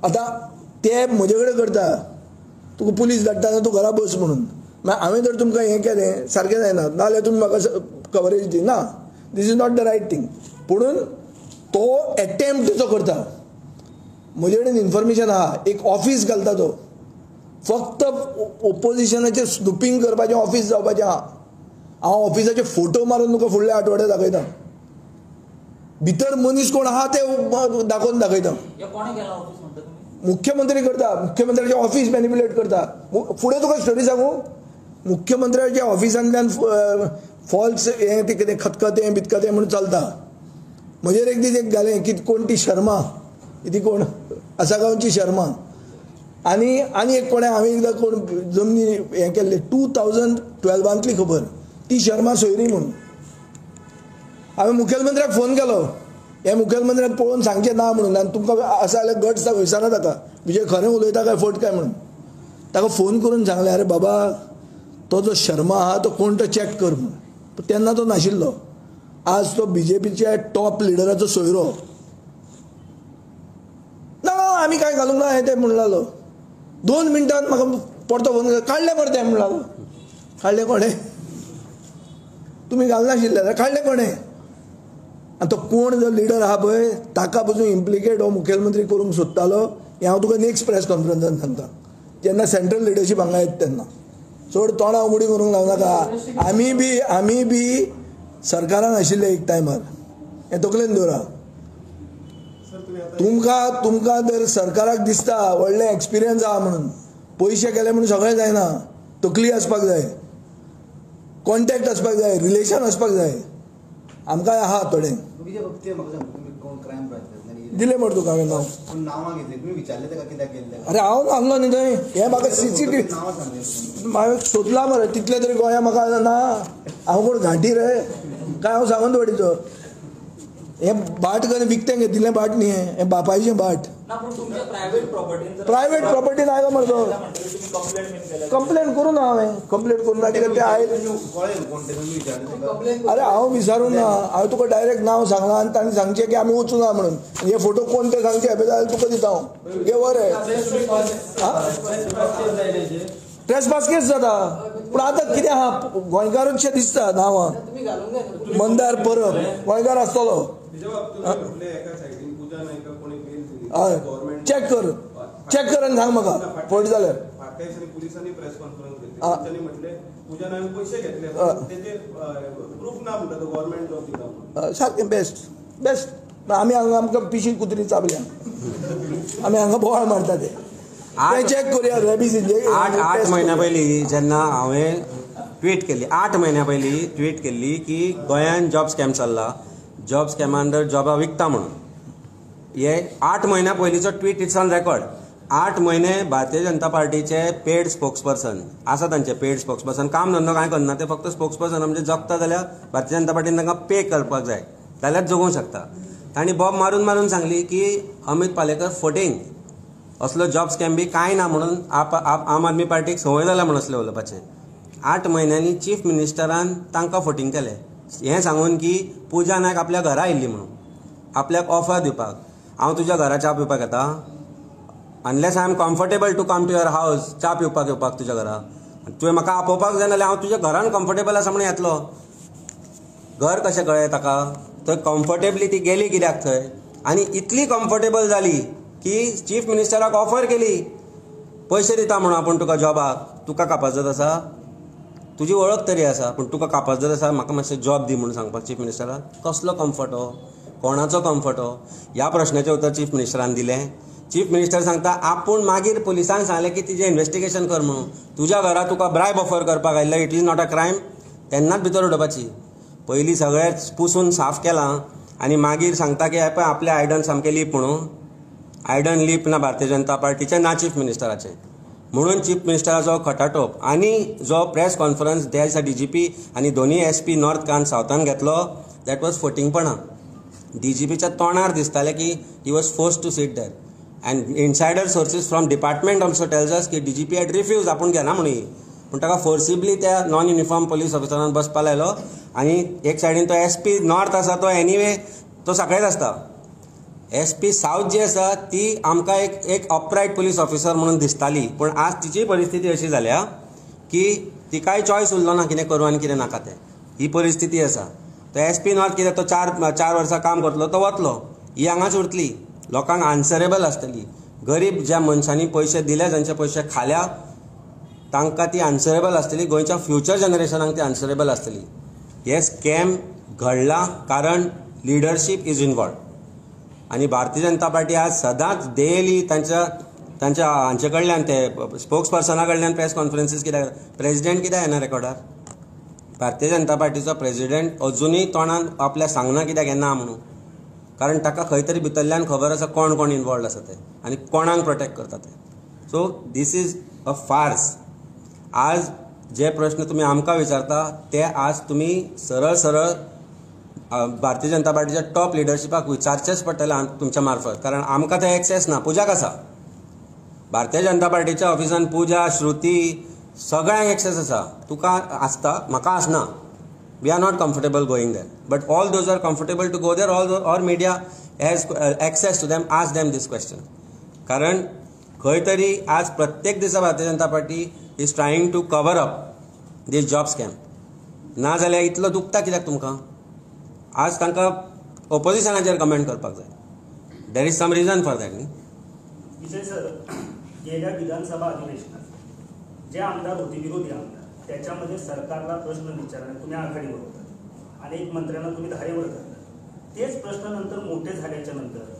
आतां ते म्हजे कडेन करता, तुका पुलीस धाडटा तूं घरा बस म्हणून. हांवें जर तुमकां हें केलें सारकें जायना, नाजाल्यार तुमी म्हाका कवरेज दी ना. This is not the right thing. पुणून तो एटेम्प्ट जो करता, म्हजे कडेन इन्फॉर्मेशन आहा, एक ऑफिस घालता तो, फक्त ओपोजिशनाचेर स्नुपिंग करपाचें ऑफिस जावपाचें आहा. हांव ऑफिसाचे फोटो मारून तुका फुडल्या आठवड्यात दाखयता. भितर मनीस कोण आहा ते दाखोवन दाखयता. मुख्यमंत्री करता, मुख्यमंत्र्याचे ऑफिस मॅनिप्युलेट करता. फुडें तुका स्टोरी सांगू, मुख्यमंत्र्याच्या ऑफिसांतल्यान फॉल्स हें ते कितें खतखतें बितखतें म्हणून चलता. म्हजेर एक दीस एक जालें की कोण ती शर्मा, ती कोण आसागांवची शर्मा, आनी एक कोणें हांवें एकदां कोण जमनी हें केल्लें 2012 खबर, ती शर्मा सोयरी म्हणून. हांवें मुखेलमंत्र्याक फोन केलो, हे मुखेलमंत्र्याक पळोवन सांगचें ना म्हणून, आनी तुमकां आसा जाल्यार गट्स विचारा ताका विजय खरें उलयता काय फट काय म्हणून. ताका फोन करून सांगलें, अरे बाबा तो जो शर्मा आहा तो कोण तो चॅक कर म्हणून. पूण तेन्ना तो नाशिल्लो. आज तो BJPच्या टॉप लिडराचो सोयरो. ना आमी काय घालूंक ना हें तें म्हणून लागलो. 2 मिनटांत म्हाका परतो फोन काडलें मरे तें म्हणून लागलो. काडलें कोणें? तुमी घालनाशिल्ले जाल्यार काडलें कोणें? आनी तो कोण जो लिडर आहा पळय ताका पसून इम्प्लिकेट हो मुखेलमंत्री करूंक सोदतालो. हें हांव तुका नेक्स्ट प्रेस कॉन्फरन्सांत सांगता, जेन्ना सेंट्रल लिडरशीप हांगा येता तेन्ना. चड तोंडां उगडी करूंक लावनाका. आमी बी सरकारान आशिल्ले एक टायमार, हें तकलेन दवरा. तुमकां जर सरकाराक दिसता व्हडलें एक्सपिरियन्स आहा म्हणून, पयशे गेले म्हणून सगळें जायना. तकली आसपाक जाय, कॉन्टॅक्ट आसपाक जाय, रिलेशन आसपाक जाय. आमकां आहा थोडें. दिलें मरे तुका हांवें नांव. अरे हांव सांगलो न्ही थंय. हें म्हाका CCTV हांवें सोदला मरे. तितले तरी गोंयांत म्हाका ना. हांव कोण घांटी रे काय? हांव सावंतवाडीचो. हें बाट करून विकतें घेतिल्लें बाट न्ही, हें बापायचें बाट. प्रायवेट प्रॉपर्टीन आयलो मरे तो. कंप्लेन करूं ना हांवें. कंप्लेन करूं ना कित्याक ते आयले. अरे हांव विचारूं ना. हांवें तुका डायरेक्ट नांव सांगलां आनी तांणी सांगचें की आमी वचूं ना म्हणून. हे फोटो कोण ते सांगचे हें जाल्यार तुका दिता हांव. घे वर ट्रेसपास केस जाता. पूण आतां कितें आहा, गोंयकारूच दिसता नांवां. मंदार परब गोंयकार आसतलो. हय चॅक कर आनी सांग म्हाका फट जाल्यार. सारकें बेस्ट. आमी हांगा आमकां पिशी कुत्री चाबल्या, आमी हांगा बोवाळ मारता ते चॅक करुया. रेबीज 8 म्हयन्या पयलीं जेन्ना हांवें ट्वीट केल्ली, 8 म्हयन्या पयलीं ट्वीट केल्ली की गोंयांत जॉब स्कॅम चल्ला, जॉब स्कॅमा अंडर जॉबां विकता म्हणून. हे 8 म्हयन्या पयलींचो ट्वीट इट्स ऑन रेकॉर्ड. 8 म्हयने भारतीय जनता पार्टीचे पेड स्पोक्सपर्सन आसा. तांचे पेड स्पोक्सपर्सन काम धंदो कांय करना. ते फक्त स्पोक्सपर्सन म्हणजे जगता जाल्यार भारतीय जनता पार्टीन तांकां पे करपाक जाय जाल्यार जगूंक शकता. तांणी बॉब मारून सांगली की अमित पालेकर फटींग असलो जॉब स्कॅम बी कांय ना म्हणून. आम आदमी पार्टीक संवय जाला म्हणून असलें उलोवपाचें. 8 म्हयन्यांनी चीफ मिनिस्टरान तांकां फटींग केलें हें सांगून की पुजा नायक आपल्या घरा आयिल्ली म्हणून, आपल्याक ऑफर दिवपाक. हांव तुज्या घरा च्या पिवपाक येता, unless I am comfortable to come to your house च्या पिवपाक येवपाक तुज्या घरा. तुवें म्हाका आपोवपाक जाय नाल्यार हांव तुज्या घरान कम्फर्टेबल आसा म्हणून येतलो. घर कशें कळ्ळें ताका? थंय कम्फर्टेबली ती गेली कित्याक थंय, आनी इतली कम्फर्टेबल जाली की चीफ मिनिस्टराक ऑफर केली पयशे दिता म्हणून आपूण तुका जॉबाक. तुका कापाजत आसा, तुजी वळख तरी आसा, पूण तुका कापाजत आसा म्हाका मातशें जॉब दी म्हणून सांगपाक चीफ मिनिस्टराक. कसलो कम्फर्ट हो? कोणाचो कम्फर्ट हो? ह्या प्रश्नाचें उत्तर चीफ मिनिस्टरान दिलें. चीफ मिनिस्टर सांगता आपूण मागीर पुलिसांक सांगलें की तिजें इन्व्हेस्टिगेशन कर म्हणून. तुज्या घरा तुका ब्रायब ऑफर करपाक आयिल्लो, it is not a crime. तेन्नाच भितर उडोवपाची. पयलीं सगळें पुसून साफ केलां आनी मागीर सांगता की पळय आपलें आयडन सामकें लीप म्हणून. आयडन लीप ना भारतीय जनता पार्टीचें ना चीफ मिनिस्टराचें. म्हणून चीफ मिनिस्टराचो खटाटोप आनी जो प्रेस कॉन्फरन्स देशा DGP आनी दोनी SP नॉर्थ कान सावथान घेतलो दॅट वॉज फटींगपणां. DGPच्या तोंडार दिसतालें की he was forced to sit there. And insider sources from department also tells us की DGP हॅड रिफ्यूज आपूण घेना म्हणून. पूण ताका फोर्सिबली त्या नॉन युनिफॉर्म पुलीस ऑफिसरान बसपा लायलो. आनी एक सायडीन तो SP नॉर्थ आसा तो एनिवे तो सगळेच आसता. SP सावथ जी आसा ती आमकां एक अपरायट पुलीस ऑफिसर म्हणून दिसताली. पूण आज तिची परिस्थिती अशी जाल्या की तिकाय चॉयस उरलो ना कितें करूं आनी कितें नाका तें. ही परिस्थिती आसा. तो SP नॉर्थ कितें तो 4 वर्सां काम करतलो तो वतलो. ही हांगाच उरतली. लोकांक आन्सरेबल आसतली. गरीब ज्या मनशांनी पयशे दिले जांचे पयशे खाल्या तांकां ती आन्सरेबल आसतली, गोंयच्या फ्युचर जनरेशनाक ती आन्सरेबल आसतली. हे स्कॅम घडला कारण लिडरशीप इज इनवॉल्ड. आनी भारतीय जनता पार्टी आज सदांच डेली तांच्या हांचे कडल्यान ते स्पोक्स पर्सना कडल्यान प्रेस कॉन्फरन्सीस कित्याक प्रेसिडेंट कित्याक येना रेकॉर्डार. भारतीय जनता पार्टीचो प्रेसिडेंट अजुनूय तोंडान आपल्या सांगना कित्याक येना म्हणून, कारण ताका खंय तरी भितरल्यान खबर आसा कोण कोण इनवॉल्ड आसा ते आनी कोणाक प्रोटेक्ट करता ते. सो दीस इज अ फार्स. आज जे प्रश्न तुमी आमकां विचारता ते आज तुमी सरळ सरळ भारतीय जनता पार्टीच्या टॉप लिडरशिपाक विचारचेच पडटले तुमच्या मार्फत, कारण आमकां थंय एक्सेस ना. पुजाक आसा, भारतीय जनता पार्टीच्या ऑफिसान पुजा, श्रुती सगळ्यांक एक्सेस आसा. तुका आसता, म्हाका आसना. We are not comfortable going there, but all those are comfortable to go there. All media has access to them. Ask them this question. कारण खंय तरी आज प्रत्येक दिसा Bharatiya Janata Party is trying to cover up this job scam. ना जाल्यार इतलो दुखता कित्याक तुमकां? आज तांकां ऑपोजिशनाचेर कमेंट करपाक जाय. There is some reason for that न्ही. विजय सर, गेल्या विधानसभा अधिवेशनात जे आमदार होते, विरोधी आमदार, त्याच्यामध्ये सरकारला प्रश्न विचारले, तुम्ही आघाडीवर होता, अनेक मंत्र्यांना तुम्ही धारेवर धरलं. तेच प्रश्न नंतर मोठे झाल्याच्या नंतर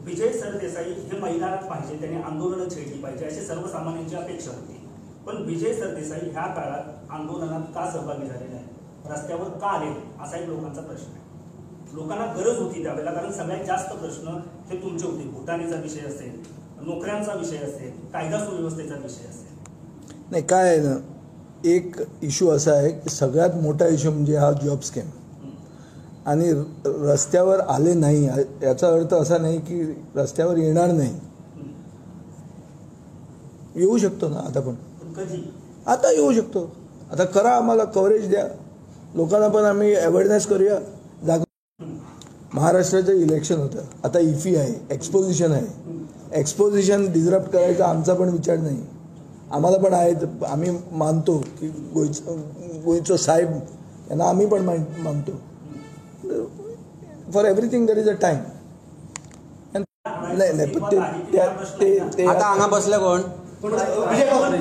विजय सरदेसाई हे मैदानात पाहिजे, त्यांनी आंदोलनं छेडली पाहिजे अशी सर्वसामान्यांची अपेक्षा होती. पण विजय सरदेसाई ह्या काळात आंदोलनात का सहभागी झाले नाही, रस्त्यावर का आले, असा एक लोकांचा प्रश्न आहे. लोकांना गरज होती त्यावेळेला, कारण सगळ्यात जास्त प्रश्न हे तुमचे होते. भूतानीचा विषय असेल, नोकऱ्यांचा विषय असेल, कायदा सुव्यवस्थेचा विषय असेल. नाही, काय आहे ना, एक इश्यू असा आहे की सगळ्यात मोठा इश्यू म्हणजे हा जॉब स्कॅम. आणि रस्त्यावर आले नाही याचा अर्थ असा नाही की रस्त्यावर येणार नाही. येऊ शकतो ना, आता पण कधी आता येऊ शकतो. आता करा, आम्हाला कव्हरेज द्या, लोकांना पण आम्ही अवेअरनेस करूया. महाराष्ट्राचं इलेक्शन होतं, आता इफी आहे, एक्सपोजिशन आहे. एक्सपोजिशन डिस्टर्ब करायचा आमचा पण विचार नाही. आम्हाला पण आहे, आम्ही मानतो की गोयचो साहेब यांना आम्ही पण मानतो. For everything there is a time. नाही नाही, पण ते आता हांगा बसले कोण? बसले कोण?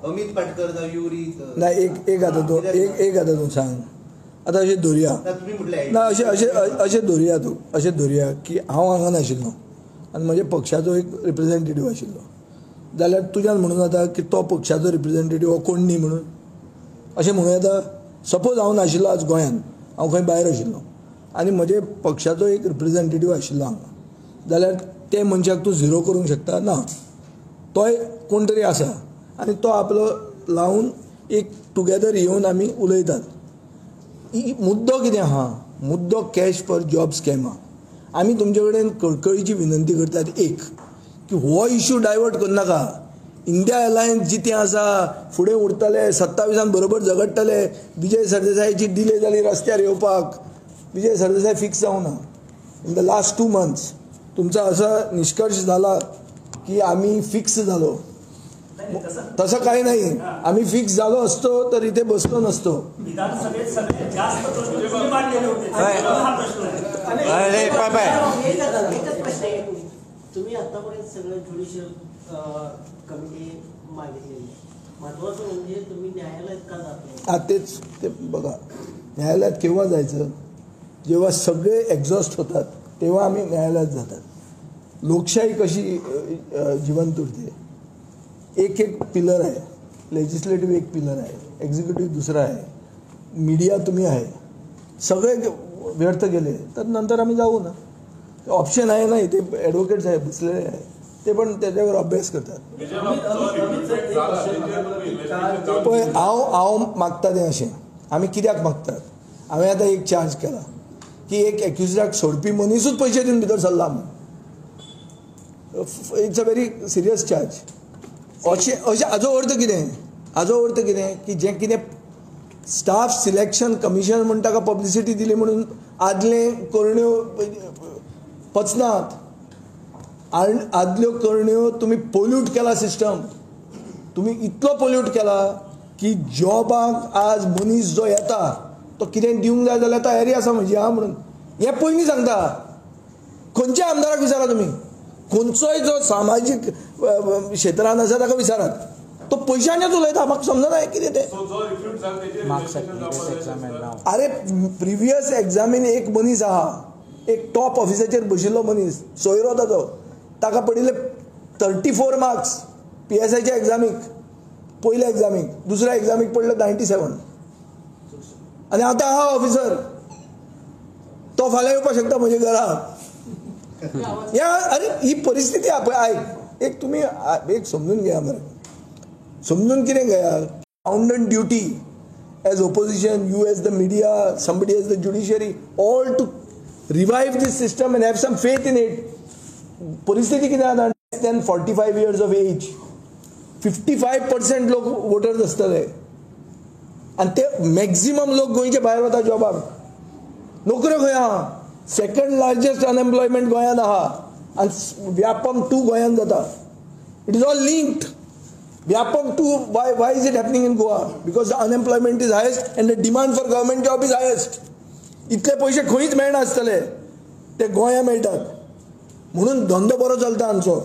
अमित पाटकर नाही, एक आता तू सांग. आता अशें धरया ना, अशें धरया की हांव हांगा नाशिल्लो आनी म्हज्या पक्षाचो एक रिप्रेझेंटेटीव आशिल्लो, जाल्यार तुज्यान म्हणून जाता की तो पक्षाचो रिप्रेझेंटेटीव हो कोण न्ही म्हणून अशें म्हणूं येता. सपोज हांव नाशिल्लो आज गोंयांत, हांव खंय भायर आशिल्लो आनी म्हजे पक्षाचो एक रिप्रेझेंटेटीव आशिल्लो हांगा, जाल्यार ते मनशाक तूं झिरो करूंक शकता ना. तोय कोण तरी आसा आनी तो आपलो लावन एक टुगेदर येवन आमी उलयतात. मुद्दो कितें आहा? मुद्दो कॅश फॉर जॉब स्कॅम आहा. आमी तुमचे कडेन कळकळीची विनंती करतात एक की हो इश्यू डायवर्ट करनाका. इंडिया अलायन्स जितें आसा फुडें उरतले, 27 बरोबर झगडटले. विजय सरदेसायाची डिले जाली रस्त्यार येवपाक, विजय सरदेसाय फिक्स जावना. इन द लास्ट 2 months तुमचा असा निष्कर्ष झाला की आम्ही फिक्स झालो. तसं काही नाही. आम्ही फिक्स झालो असतो तर इथे बसलो नसतो. विधानसभेत सगळ्यात जास्त प्रश्न तुम्ही मांडलेले होते, हा प्रश्न आहे. तुम्ही आतापर्यंत सगळं ज्युडिशियल कमिटी मागितलेली, महत्वाचं म्हणजे तुम्ही न्यायालयात का जातो? हा, तेच ते बघा, न्यायालयात केव्हा जायचं? जेव्हा सगळे एक्झॉस्ट होतात तेव्हा आम्ही न्यायालयात जातात. लोकशाही कशी जिवंत उरते? एक एक पिलर आहे. लेजिस्लेटिव्ह एक पिलर आहे, एक्झिक्युटिव्ह दुसरा आहे, मीडिया तुम्ही आहे. सगळे व्यर्थ गेले तर नंतर आम्ही जाऊ ना. ऑप्शन आहे ना, इथे ॲडव्होकेट्स आहे, बसलेले आहे, ते पण त्याच्यावर अभ्यास करतात. पळय, हांव मागता तें अशें, आमी कित्याक मागतात? हांवें आतां एक चार्ज केला की एक एक्युजडाक सोडपी मनीसूच पयशे दिवन भितर सरला म्हणून. It's a very serious charge. अशें हाजो अर्थ कितें? हाजो अर्थ कितें की जें कितें स्टाफ सिलेक्शन कमिशन म्हण ताका पब्लिसिटी दिली म्हणून आदले करण्यो पचनात. आदल्यो करण्यो तुमी पोल्यूट केला सिस्टम. तुमी इतलो पोल्यूट केला की जॉबाक आज मनीस जो येता तो कितें दिवंक जाय जाल्यार तयारी आसा म्हजी हा म्हणून. हें पयलीं सांगता. खंयच्या आमदाराक विचारा तुमी, खंयचोय जो सामाजीक क्षेत्रांत आसा ताका विचारात. तो पयशांचेच उलयता. म्हाका समजना कितें तें. अरे प्रिवियस एग्जामीन एक मनीस आहा, एक टॉप ऑफिसाचेर बशिल्लो मनीस, सोयरो ताचो, ताका पडिल्ले 34 मार्क्स PSIच्या एग्जामीक, पयल्या एग्जामीक. दुसऱ्या एग्जामीक पडले 97. आनी आतां आहा ऑफिसर. तो फाल्यां येवपाक शकता म्हज्या घरा. अरे ही परिस्थिती आयक. एक तुमी एक समजून घेया मरे. समजून कितें घेया. Bounden duty as opposition, you as the media, somebody as the judiciary, all to revive this system and have some faith in it. परिस्थिती कितें आसा. less than 45 years of age 55% लोक वोटर्स आसतले आनी ते मॅक्झिमम लोक गोंयचे भायर वता जॉबाक. नोकऱ्यो खंय आहा. सेकंड लार्जस्ट अनएम्प्लॉयमेंट गोंयांत आहा आनी व्यापम 2 गोंयांत जाता. It is all linked. Vyapam 2 why is it happening in Goa? Because the unemployment is highest and the demand for government job is highest. इतले पयशे खंयच मेळना आसतले, ते गोंया मेळटात. म्हणून धंदो बरो चलता आमचो.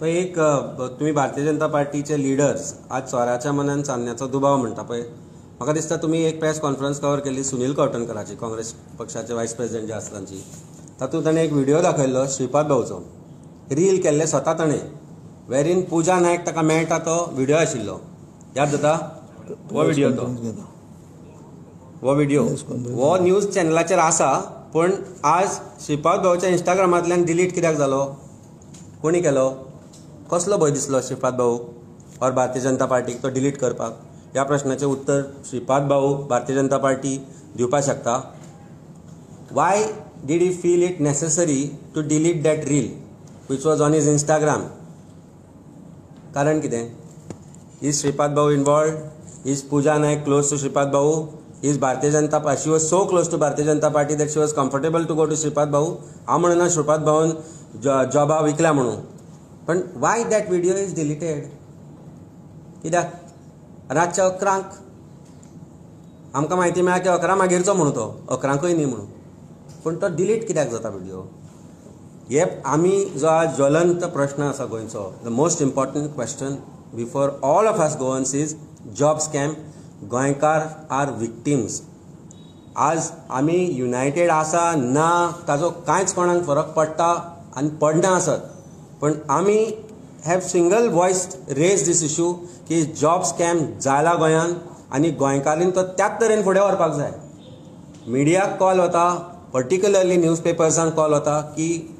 पळय एक तुम्ही भारतीय जनता पार्टीचे लिडर्स आज चोराच्या मनान चान्न्याचो दुबाव म्हणटा पळय. म्हाका दिसता तुम्ही एक प्रेस कॉन्फरन्स कवर केल्ली सुनील कवटणकराची, काँग्रेस पक्षाचे वायस प्रेसिडेंट जे आसा तांची. तातूंत ताणें एक व्हिडिओ दाखयल्लो श्रीपाद भाऊचो, रील केल्ले स्वता ताणें, वेरीन पुजा नायक ताका मेळटा तो व्हिडिओ आशिल्लो. याद जाता हो व्हिडिओ. हो व्हिडिओ हो न्यूज चॅनलाचेर आसा, पण आज श्रीपाद भाऊच्या इंस्टाग्रामांतल्यान डिलीट कित्याक जालो? कोणी केलो? कसलो भंय दिसलो श्रीपाद भाऊ और भारतीय जनता पार्टीक तो डिलीट करपाक? ह्या प्रश्नाचें उत्तर श्रीपाद भाऊ, भारतीय जनता पार्टी दिवपाक शकता. Why did he feel it necessary to delete that reel which was on his Instagram? कारण कितें? Is Shripad Bhau involved? Is Pooja Naik close to Shripad Bhau? Is Bharatiya Janata Party? She was so close to Bharatiya Janata Party that she was comfortable to go to Shripad Bhau. हांव म्हणना श्रीपाद भाऊन जॉबा विकल्या म्हणून, पण why that video is deleted? कित्याक? रातच्या 11 आमकां म्हायती मेळ्ळा की 11 मागीरचो म्हणून तो, 11कूय न्ही म्हणून. पण तो डिलीट कित्याक जाता व्हिडिओ? हे आमी जो आज ज्वलंत प्रश्न आसा गोंयचो, the most important question before all of us Goans is job scam. गोंयकार आर विक्टिम्स. आज आमी युनायटेड आसा ना ताजो कांयच कोणाक फरक पडटा आनी पडना आसत, पण आमी have single voice raise this issue की जॉब स्कॅम जाला गोंयांत आनी गोंयकारीन तो त्याच तरेन फुडें व्हरपाक जाय. मिडियाक कॉल वता, पर्टिक्युलरली न्यूज पेपर्सांक कॉल वता की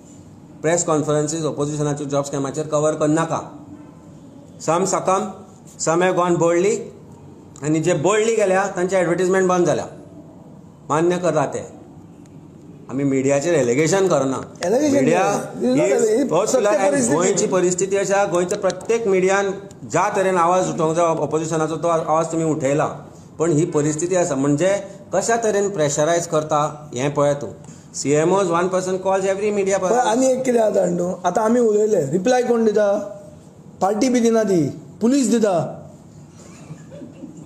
प्रेस कॉन्फरन्सीस ऑपोजिशनाच्यो जॉब स्कॅमाचेर कवर करनाका. सम सकम, सम हॅव गॉन बोल्डली, आनी जे बोल्डली गेल्या तांचे एडवर्टिजमेंट बंद जाल्या. मान्य करता ते. आमी मिडियाचेर एलिगेशन करना. मिडिया गोंयची परिस्थिती अशी आसा, गोंयच्या प्रत्येक मिडियान ज्या तरेन आवाज उठोवंक जाय ऑपोजिशनाचो तो आवाज तुमी उठयला, पण ही परिस्थिती आसा. म्हणजे कशा तरेन प्रेशरायज करता हें पळय तूं. CMOs 1% calls every media. आनी एक कितें जाता न्हू, आतां आमी उलयले, रिप्लाय कोण दिता? पार्टी बी दिना ती, पुलीस दिता.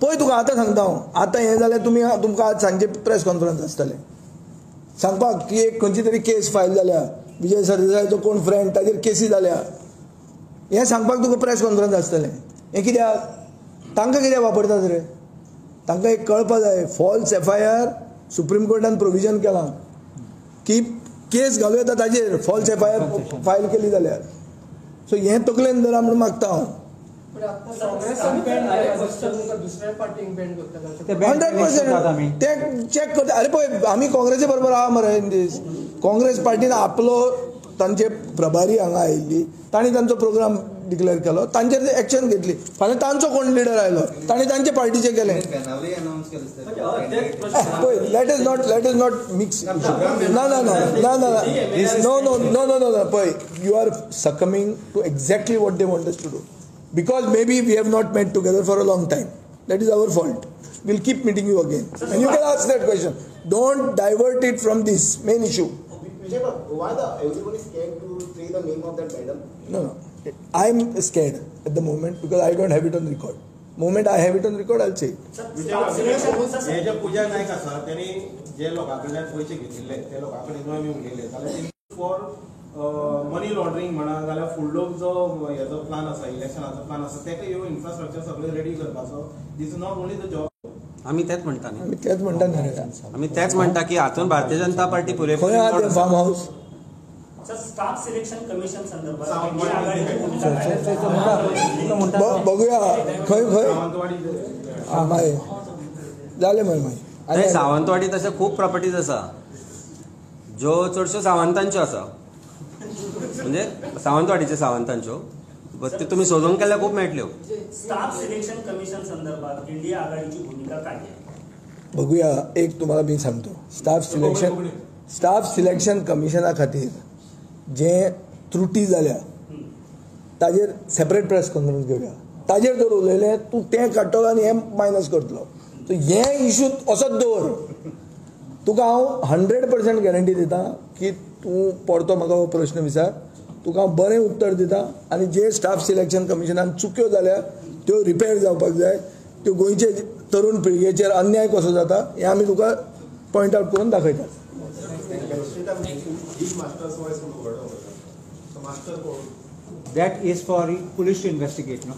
पळय तुका आतां सांगता हांव, आतां हें जाल्यार तुमकां आज सांजचे प्रेस कॉन्फरन्स आसतलें सांगपाक की एक खंयची तरी केस फायल जाल्या, विजय सरदेसायचो कोण फ्रेंड ताजेर केसी जाल्या, हें सांगपाक तुका प्रेस कॉन्फरन्स आसतलें. हें कित्याक? तांकां कित्याक वापरतात रे? तांकां एक कळपाक जाय, फॉल्स FIR सुप्रीम कोर्टान प्रोविजन केलां की केस घालूं येता ताजेर फॉल्स FIR फायल केली जाल्यार. सो हें तकलेन धरा म्हणून मागता हांव. 100% ते चॅक करता. अरे पळय आमी काँग्रेसी बरोबर आहा मरे. काँग्रेस पार्टीन आपलो तांचे प्रभारी हांगा आयिल्ली, तांणी तांचो प्रोग्राम डिक्लेअर केलो, तांचेर एक्शन घेतली. फाल्यां तांचो कोण लिडर आयलो, तांणी तांचे पार्टीचे केलें. पळय लेट इज नॉट मिक्स. ना पळय you are succumbing to exactly what they want us to do. Because maybe we have not met together for a long time. That is our fault. We'll keep meeting you again. And you can ask that question. Don't divert it from this main issue. Why everyone is scared to say the name of that madam? No. I'm scared at the moment because I don't have it on record. Moment I have it on record, I'll say it. हे जे पूजा नायक आसा त्यांनी जे लोकांकडल्यान पैसे घेतिल्ले ते लोकांकडे नोंद येवन गेले जाल्यार फॉर मनी लॉन्ड्रिंग म्हणा जाल्यार फुडलो जो हेजो प्लान आसा इलेक्शनाचो प्लान आसा तेका ह्यो इन्फ्रास्ट्रक्चर सगळें रेडी करपाचो this is not only the job. आमी तेच म्हणटा न्ही. आमी तेच म्हणटा न्ही रे. आमी तेच म्हणटा की हातून भारतीय जनता पार्टी पुरेपूर खंय आहा ते farm house? Sir staff selection commission संदर्भात सावंतवाडी. इंडिया आघाडीची भूमिका काय? बघूया खंय खंय सावंतवाडी आं मागीर जालें मागीर थंय आनी सावंतवाडी तशे खूब प्रॉपर्टीज आसा ज्यो चडश्यो सावंतांच्यो आसा, म्हणजे सावंतवाडीचे सावंतांच्यो, बट ते तुम्ही सोदून केल्यार खूब मेळटल्यो. स्टाफ सिलेक्शन कमिशन संदर्भात इंडिया आघाडीची भूमिका काय आहे? बघूया. एक तुम्हाला मी सांगतो, स्टाफ सिलेक्शन कमिशना खातीर जे त्रुटी जाल्या ताजेर सेपरेट प्रेस कॉन्फरन्स घेवया. ताजेर जर उलयलें तूं तें काडटलो आनी हें मायनस करतलो, सो हें इशू असोच दवर. तुका हांव 100% गॅरंटी दिता की तूं परतो म्हाका हो प्रश्न विचार, तुका हांव बरें उत्तर दिता. आनी जे स्टाफ सिलेक्शन कमिशनान चुक्यो जाल्या त्यो रिपेर जावपाक जाय, त्यो गोंयचे तरुण पिळगेचेर अन्याय कसो जाता हें आमी तुका पॉयंट आवट करून दाखयतात. That is for police to investigate, no?